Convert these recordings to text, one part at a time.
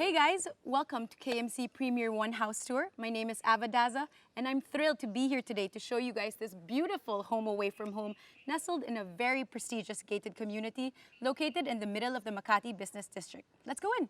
Hey guys, welcome to KMC Premier One House Tour. My name is Ava Daza and I'm thrilled to be here today to show you guys this beautiful home away from home nestled in a very prestigious gated community located in the middle of the Makati Business District. Let's go in.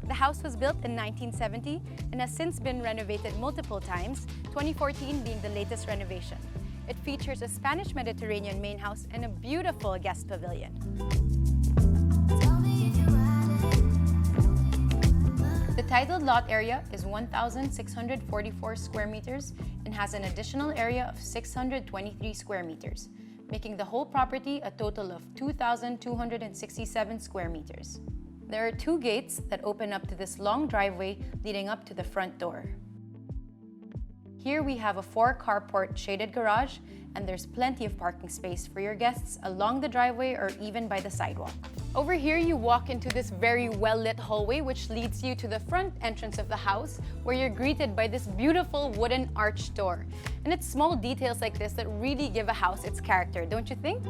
The house was built in 1970 and has since been renovated multiple times, 2014 being the latest renovation. It features a Spanish Mediterranean main house and a beautiful guest pavilion. The titled lot area is 1,644 square meters and has an additional area of 623 square meters, making the whole property a total of 2,267 square meters. There are two gates that open up to this long driveway leading up to the front door. Here we have a 4 carport shaded garage, and there's plenty of parking space for your guests along the driveway or even by the sidewalk. Over here you walk into this very well-lit hallway which leads you to the front entrance of the house, where you're greeted by this beautiful wooden arch door. And it's small details like this that really give a house its character, don't you think?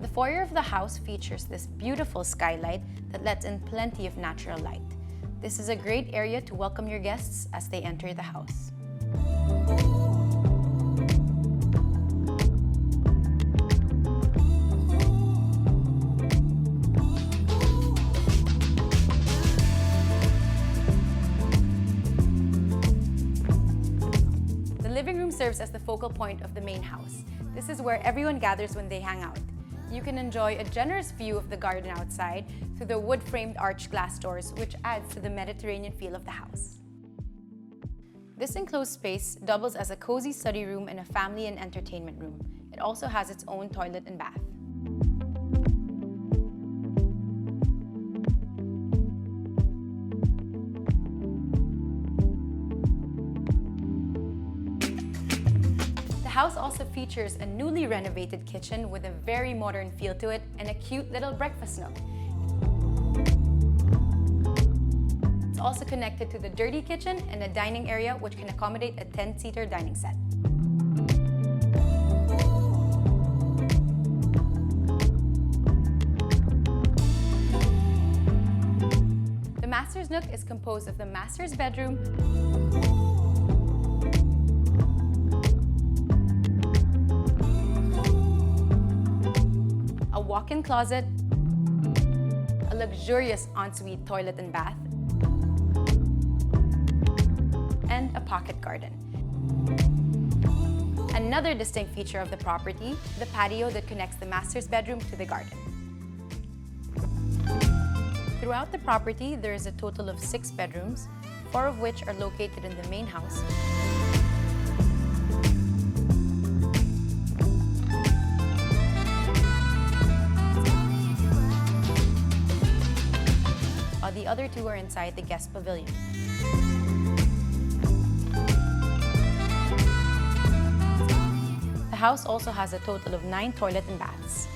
The foyer of the house features this beautiful skylight that lets in plenty of natural light. This is a great area to welcome your guests as they enter the house. The living room serves as the focal point of the main house. This is where everyone gathers when they hang out. You can enjoy a generous view of the garden outside through the wood-framed arched glass doors, which adds to the Mediterranean feel of the house. This enclosed space doubles as a cozy study room and a family and entertainment room. It also has its own toilet and bath. The house also features a newly renovated kitchen with a very modern feel to it and a cute little breakfast nook. It's also connected to the dirty kitchen and a dining area which can accommodate a 10-seater dining set. The master's nook is composed of the master's bedroom, a walk-in closet, a luxurious ensuite toilet and bath, and a pocket garden. Another distinct feature of the property, the patio that connects the master's bedroom to the garden. Throughout the property, there is a total of 6 bedrooms, 4 of which are located in the main house, while the other 2 are inside the guest pavilion. house also has a total of 9 toilet and baths.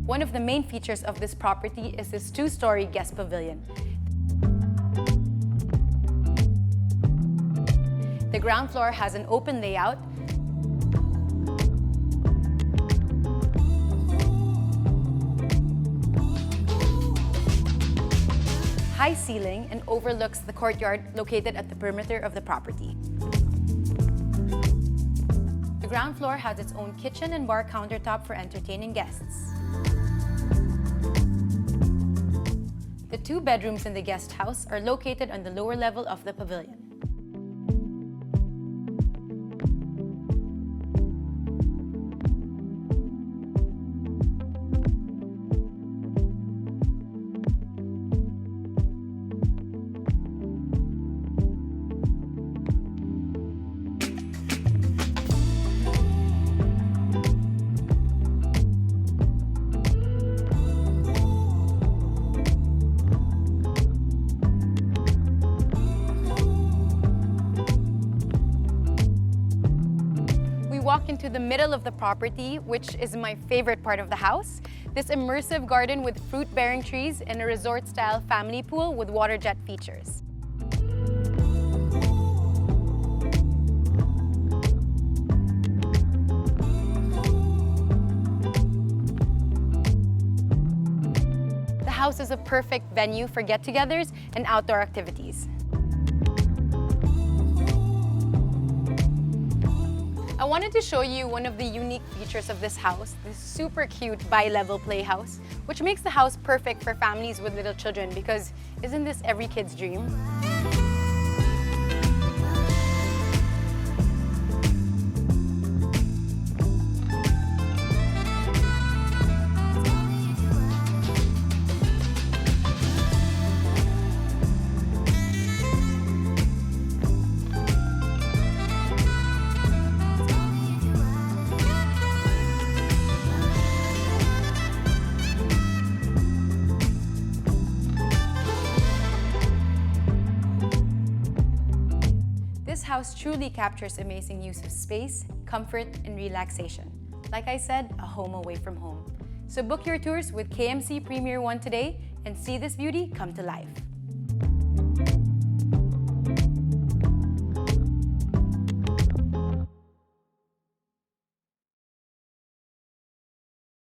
One of the main features of this property is this 2-story guest pavilion. The ground floor has an open layout, high ceiling, and overlooks the courtyard located at the perimeter of the property. The ground floor has its own kitchen and bar countertop for entertaining guests. The 2 bedrooms in the guest house are located on the lower level of the pavilion. Walk into the middle of the property, which is my favorite part of the house. This immersive garden with fruit-bearing trees and a resort-style family pool with water jet features. The house is a perfect venue for get-togethers and outdoor activities. I wanted to show you one of the unique features of this house, this super cute bi-level playhouse, which makes the house perfect for families with little children because isn't this every kid's dream? This house truly captures amazing use of space, comfort, and relaxation. Like I said, a home away from home. So book your tours with KMC Premier 1 today and see this beauty come to life.